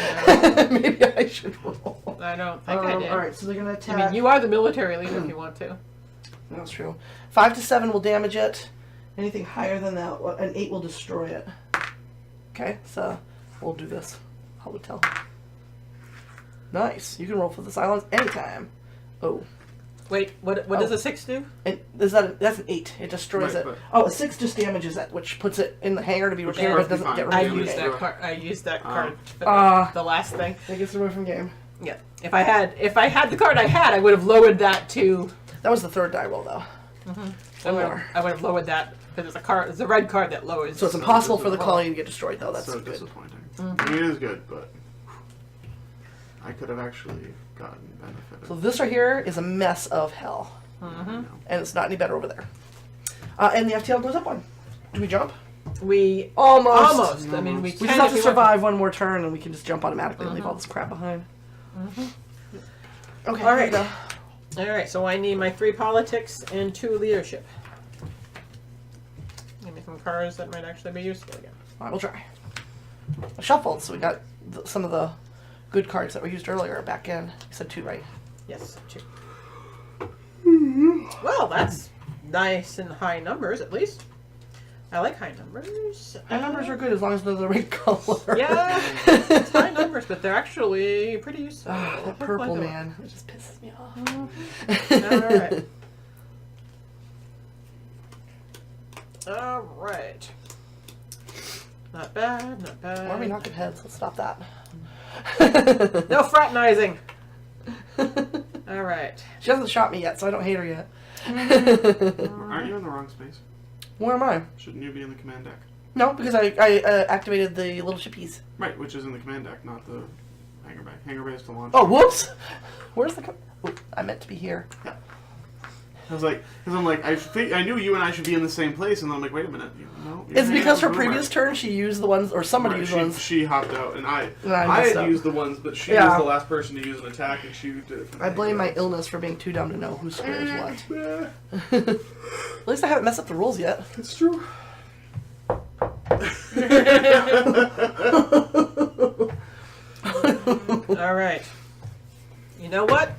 Speaker 2: Maybe I should roll.
Speaker 3: I don't think I did.
Speaker 2: Alright, so they're going to attack...
Speaker 3: I mean, you are the military leader if you want to.
Speaker 2: That's true. 5 to 7 will damage it. Anything higher than that, an 8 will destroy it. Okay, so we'll do this. How we tell. Nice. You can roll for the Cylons anytime. Oh.
Speaker 3: Wait, what does a 6 do?
Speaker 2: And that's an 8. It destroys
Speaker 1: Right,
Speaker 2: it.
Speaker 1: but-
Speaker 2: Oh, a 6 just damages it, which puts it in the hangar to be repaired, but doesn't get
Speaker 1: Perfectly
Speaker 2: removed
Speaker 1: fine.
Speaker 2: from the game.
Speaker 3: I used that card for
Speaker 2: Ah.
Speaker 3: the last thing.
Speaker 2: It gets removed from game.
Speaker 3: Yeah. If I had the card I had, I would have lowered that to.
Speaker 2: That was the third die roll, though.
Speaker 3: I would have lowered that because it's a red card that lowers.
Speaker 2: So it's impossible for the colony to get destroyed, though. That's
Speaker 1: so
Speaker 2: good.
Speaker 1: disappointing. I mean, it is good, but I could have actually gotten benefit.
Speaker 2: So this right here is a mess of hell. And it's not any better over there. And the FTL goes up one. Do we jump?
Speaker 3: We
Speaker 2: Almost.
Speaker 3: I mean, we
Speaker 2: We just have to survive one more turn, and we can just jump automatically and leave all this crap behind. Okay,
Speaker 3: All
Speaker 2: here
Speaker 3: right.
Speaker 2: we go.
Speaker 3: All right, so I need my 3 politics and 2 leadership. Give me some cards that might actually be useful again.
Speaker 2: All right, we'll try. I shuffled, so we got some of the good cards that we used earlier back in. You said 2, right?
Speaker 3: Yes, 2. Well, that's nice and high numbers, at least. I like high numbers.
Speaker 2: High numbers are good as long as they're the right color.
Speaker 3: Yeah, it's high numbers, but they're actually pretty useful.
Speaker 2: That purple, man. It just pisses me off.
Speaker 3: Alright. Alright. Not bad, not bad.
Speaker 2: Why are we knocking heads? Let's stop that.
Speaker 3: No fraternizing! Alright.
Speaker 2: She hasn't shot me yet, so I don't hate her yet.
Speaker 1: Aren't you in the wrong space?
Speaker 2: Where am I?
Speaker 1: Shouldn't you be in the command deck?
Speaker 2: No, because I activated the little chippies.
Speaker 1: Right, which is in the command deck, not the hangar bay. Hangar bay is to launch.
Speaker 2: Oh, whoops! Where's the... I meant to be here.
Speaker 1: Yeah. I was like, because I'm like, I knew you and I should be in the same place, and then I'm like, wait a minute, no.
Speaker 2: It's because her previous turn she used the ones, or somebody
Speaker 1: Right,
Speaker 2: used the ones.
Speaker 1: she hopped out, and I
Speaker 2: messed
Speaker 1: had
Speaker 2: up.
Speaker 1: used the ones, but she
Speaker 2: Yeah.
Speaker 1: was the last person to use an attack, and she did it.
Speaker 2: I blame my illness for being too dumb to know who squares what. At least I haven't messed up the rules yet.
Speaker 1: It's true.
Speaker 3: Alright. You know what?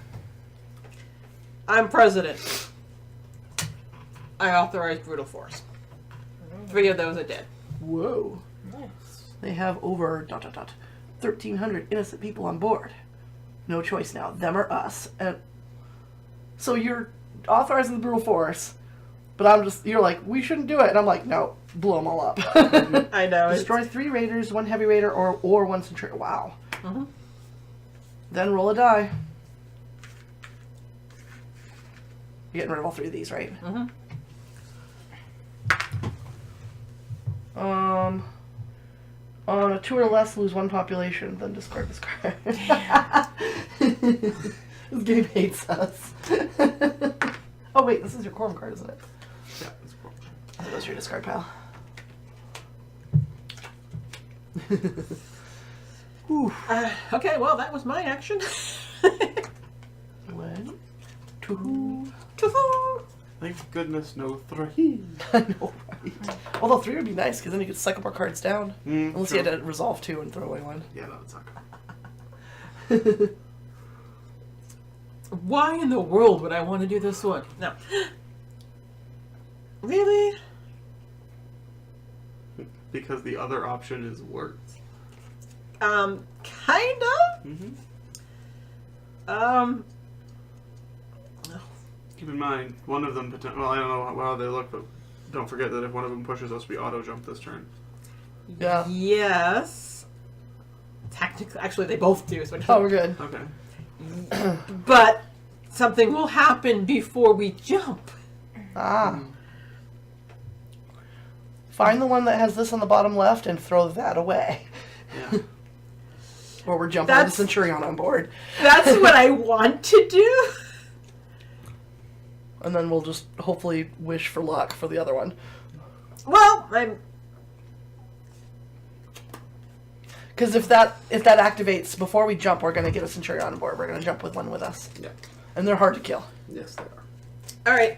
Speaker 3: I'm president. I authorize brutal force. 3 of those are dead.
Speaker 2: Whoa.
Speaker 4: Nice.
Speaker 2: They have over 1,300 innocent people on board. No choice now, them or us. And so you're authorizing the brutal force, but you're like, we shouldn't do it. And I'm like, no, blow them all up.
Speaker 3: I know.
Speaker 2: Destroy 3 raiders, 1 heavy raider, or 1 centurion. Wow.
Speaker 3: Mhm.
Speaker 2: Then roll a die. You're getting rid of all 3 of these, right?
Speaker 3: Mhm.
Speaker 2: On a 2 or less, lose 1 population, then discard this card. This game hates us. Oh wait, this is your quorum card, isn't it?
Speaker 1: Yeah, that's cool.
Speaker 2: So that's your discard pile.
Speaker 3: Okay, well, that was my action.
Speaker 2: 1, 2.
Speaker 3: Choo-hoo.
Speaker 1: Thank goodness, no 3.
Speaker 2: I know, right? Although 3 would be nice, because then you could suck up our cards down. Unless you had to resolve 2 and throw away 1.
Speaker 1: Yeah, that would suck.
Speaker 3: Why in the world would I want to do this one? No. Really?
Speaker 1: Because the other option is worse.
Speaker 3: Kind of?
Speaker 1: Mm-hmm.
Speaker 3: Um,
Speaker 1: Keep in mind, one of them, well, I don't know how they look, but don't forget that if one of them pushes us, we auto-jump this turn.
Speaker 2: Yeah.
Speaker 3: Yes. Technically, actually, they both do. So
Speaker 2: Oh, we're good.
Speaker 1: Okay.
Speaker 3: but something will happen before we jump.
Speaker 2: Ah. Find the one that has this on the bottom left and throw that away.
Speaker 1: Yeah.
Speaker 2: Or we're jumping with the
Speaker 3: That's-
Speaker 2: Centurion on board.
Speaker 3: That's what I want to do.
Speaker 2: And then we'll just hopefully wish for luck for the other one.
Speaker 3: Well, I'm.
Speaker 2: Because if that activates before we jump, we're going to get a Centurion on board. We're going to jump with one with us.
Speaker 1: Yeah.
Speaker 2: And they're hard to kill.
Speaker 1: Yes, they are.
Speaker 3: All right.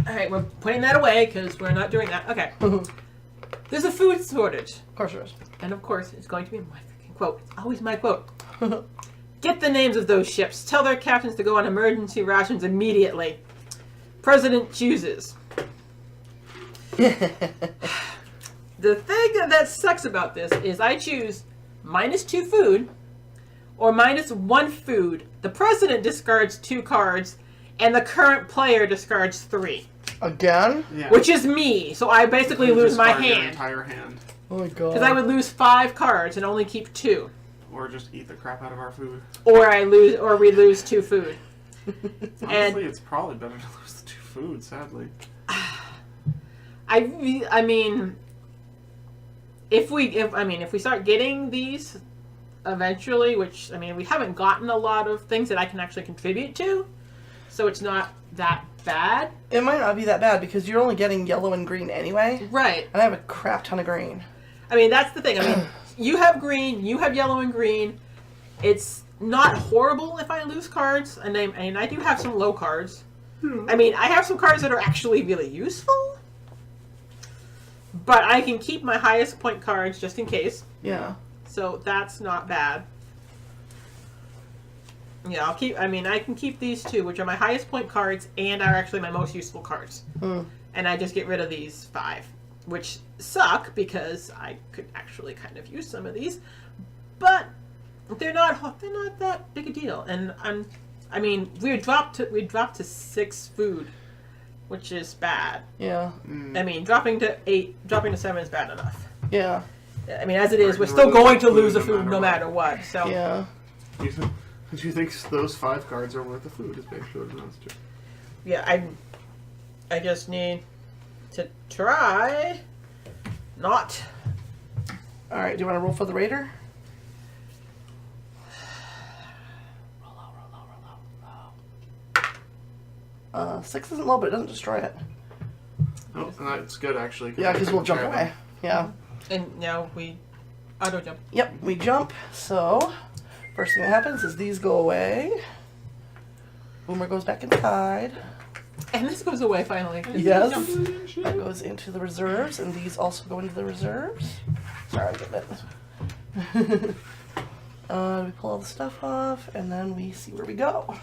Speaker 3: All right, we're putting that away because we're not doing that. Okay. There's a food shortage.
Speaker 2: Of course there is.
Speaker 3: And of course, it's going to be my freaking quote. It's always my quote. Get the names of those ships. Tell their captains to go on emergency rations immediately. President chooses. The thing that sucks about this is I choose -2 food or -1 food. The president discards 2 cards and the current player discards 3.
Speaker 2: Again?
Speaker 1: Yeah.
Speaker 3: Which is me. So I basically
Speaker 1: You
Speaker 3: lose my
Speaker 1: discard your
Speaker 3: hand.
Speaker 1: entire hand.
Speaker 2: Oh my god.
Speaker 3: Because I would lose 5 cards and only keep 2.
Speaker 1: or just eat the crap out of our food.
Speaker 3: Or we lose 2 food.
Speaker 1: Honestly, it's probably better to lose the 2 food, sadly.
Speaker 3: I mean, if we start getting these eventually, which, I mean, we haven't gotten a lot of things that I can actually contribute to, so it's not that bad.
Speaker 2: It might not be that bad because you're only getting yellow and green anyway.
Speaker 3: Right.
Speaker 2: And I have a crap ton of green.
Speaker 3: I mean, that's the thing. I mean, you have green, you have yellow and green. It's not horrible if I lose cards, and I do have some low cards. I mean, I have some cards that are actually really useful, but I can keep my highest point cards just in case.
Speaker 2: Yeah.
Speaker 3: So that's not bad. Yeah, I can keep these 2, which are my highest point cards and are actually my most useful cards. And I just get rid of these 5, which suck because I could actually kind of use some of these, but they're not that big a deal. And I mean, we dropped to 6 food, which is bad.
Speaker 2: Yeah.
Speaker 3: I mean, dropping to 7 is bad enough.
Speaker 2: Yeah.
Speaker 3: I mean, as it is, we're still going to lose the food no matter what. So
Speaker 2: Yeah.
Speaker 1: Do you think those 5 cards are worth the food? Is basically what it amounts to.
Speaker 3: yeah, I just need to try not.
Speaker 2: All right. Do you want to roll for the raider? 6 isn't low, but it doesn't destroy it.
Speaker 1: Oh, that's good actually.
Speaker 2: Yeah, because we'll jump
Speaker 1: grab
Speaker 2: away.
Speaker 1: them.
Speaker 2: Yeah.
Speaker 3: And now we auto jump.
Speaker 2: Yep, we jump. So, first thing that happens is these go away. Boomer goes back inside.
Speaker 3: And this goes away finally.
Speaker 2: Yes. That goes into the reserves, and these also go into the reserves. Sorry, I'm getting it. We pull all the stuff off, and then we see where we go.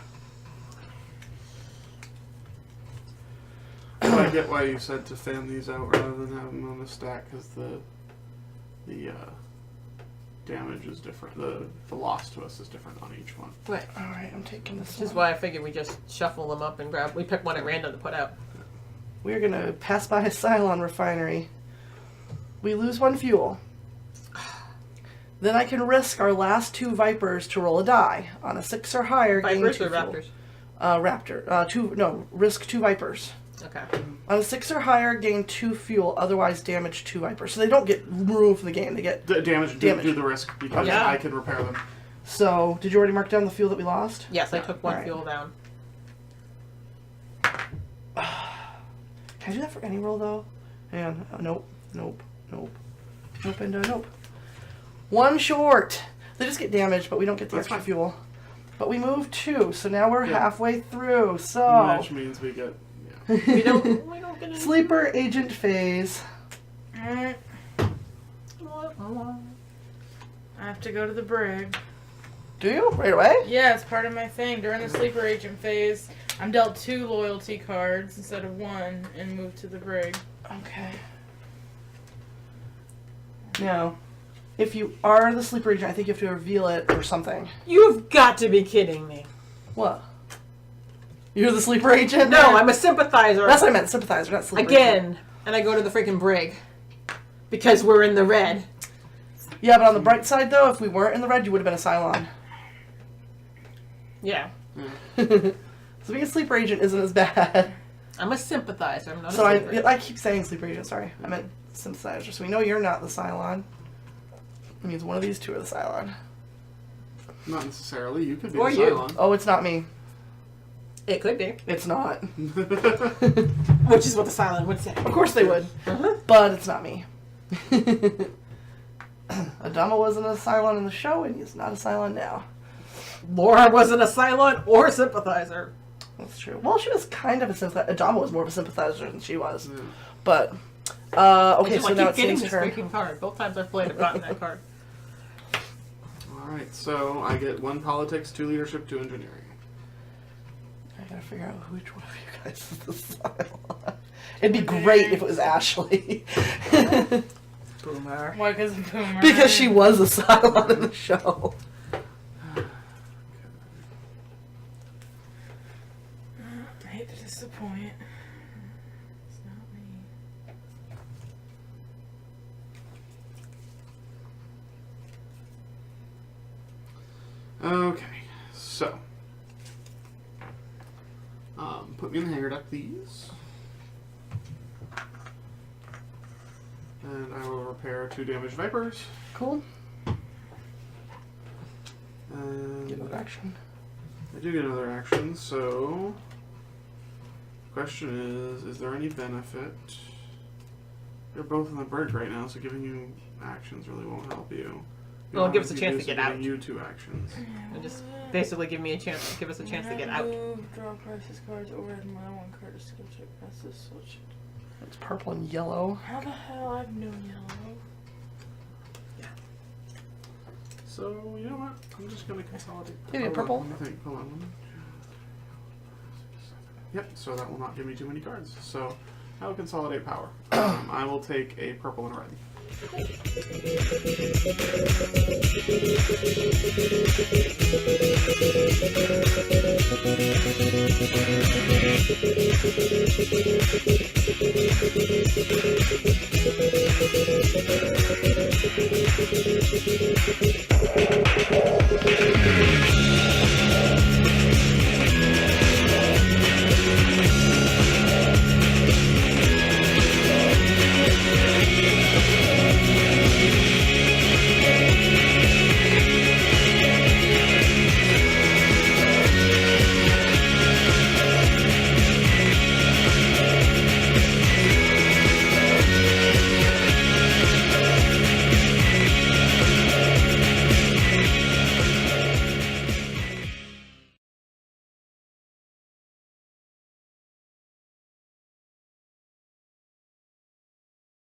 Speaker 1: So I get why you said to fan these out rather than have them on the stack, because the damage is different. The loss to us is different on each one.
Speaker 3: Right.
Speaker 2: All right, I'm taking this.
Speaker 3: Which is why I figured we just shuffle them up and we pick one at random to put out.
Speaker 2: We're gonna pass by a cylon refinery. We lose 1 fuel. Then I can risk our last 2 vipers to roll a die on a 6 or higher.
Speaker 3: Vipers or
Speaker 2: gain 2
Speaker 3: raptors?
Speaker 2: fuel. Raptor. Risk 2 vipers.
Speaker 3: Okay.
Speaker 2: On a 6 or higher, gain 2 fuel. Otherwise, damage 2 vipers. So they don't get removed from the game. They get
Speaker 1: Damage. Do the risk because
Speaker 3: Yeah.
Speaker 1: I can repair them.
Speaker 2: So. Did you already mark down the fuel that we lost?
Speaker 3: Yes, I took 1
Speaker 2: Alright.
Speaker 3: fuel down.
Speaker 2: Can I do that for any roll though? And nope. Nope. And nope. 1 short. They just get damaged, but we don't get the
Speaker 1: That's
Speaker 2: extra
Speaker 1: fine.
Speaker 2: fuel. But we move 2, so now we're
Speaker 1: Yeah.
Speaker 2: halfway through. So
Speaker 1: Which means we get.
Speaker 3: We don't get any.
Speaker 2: sleeper agent phase.
Speaker 4: I have to go to the brig.
Speaker 2: Do you right away?
Speaker 4: Yeah, it's part of my thing. During the sleeper agent phase, I'm dealt 2 loyalty cards instead of 1 and moved to the brig.
Speaker 2: Okay. Now, if you are the sleeper agent, I think you have to reveal it or something.
Speaker 3: You've got to be kidding me.
Speaker 2: What? You're the sleeper agent?
Speaker 3: No, I'm a sympathizer.
Speaker 2: That's what I meant. Sympathizer, not sleeper agent.
Speaker 3: Again, and I go to the freaking brig because we're in the red.
Speaker 2: Yeah, but on the bright side, though, if we weren't in the red, you would have been a Cylon.
Speaker 3: Yeah,
Speaker 2: So being a sleeper agent isn't as bad.
Speaker 3: I'm a sympathizer. I'm not
Speaker 2: So
Speaker 3: a sleeper.
Speaker 2: I keep saying sleeper agent, sorry. I meant sympathizer. So we know you're not the Cylon. It means one of these 2 are the Cylon.
Speaker 1: Not necessarily. You could be
Speaker 3: Or
Speaker 1: the
Speaker 3: you.
Speaker 1: Cylon.
Speaker 2: Oh, it's not me.
Speaker 3: It could be,
Speaker 2: It's not.
Speaker 3: which is what the silent would say.
Speaker 2: Of course they would. But it's not me. Adama wasn't a Cylon in the show, and he's not a Cylon now.
Speaker 3: Laura wasn't a Cylon or a sympathizer.
Speaker 2: That's true. Well, she was kind of a sympathizer. Adama was more of a sympathizer than she was.
Speaker 1: Yeah.
Speaker 2: But, okay, so
Speaker 3: I
Speaker 2: now
Speaker 3: keep
Speaker 2: it's
Speaker 3: getting
Speaker 2: Sam's
Speaker 3: this
Speaker 2: turn.
Speaker 3: freaking card. Both times I've played, I've gotten that card.
Speaker 1: Alright, so I get 1 politics, 2 leadership, 2 engineering.
Speaker 2: I gotta figure out which one of you guys is the Cylon. It'd be great if it was Ashley.
Speaker 3: Boomer.
Speaker 4: Why? Because of Boomer.
Speaker 2: Because she was a Cylon in the show.
Speaker 4: I hate to disappoint. It's not me.
Speaker 1: So, put me in the hangar deck, please. And I will repair 2 damaged Vipers.
Speaker 2: Cool.
Speaker 1: And
Speaker 2: Get another action.
Speaker 1: I do get another action, so... Question is there any benefit? They're both in the brig right now, so giving you actions really won't help you.
Speaker 3: Well, give us a chance to get out.
Speaker 1: You 2 actions.
Speaker 3: And just basically give us a chance to get out.
Speaker 4: Move, draw crisis cards, overhead my 1 card to skill check. That's this skill check.
Speaker 2: It's purple and yellow.
Speaker 4: How the hell? I have no yellow.
Speaker 1: So, you know what? I'm just going to consolidate.
Speaker 2: Give me a purple.
Speaker 1: I think, hold on. Yep, so that will not give me too many cards. So, I will consolidate power. I will take a purple and a red.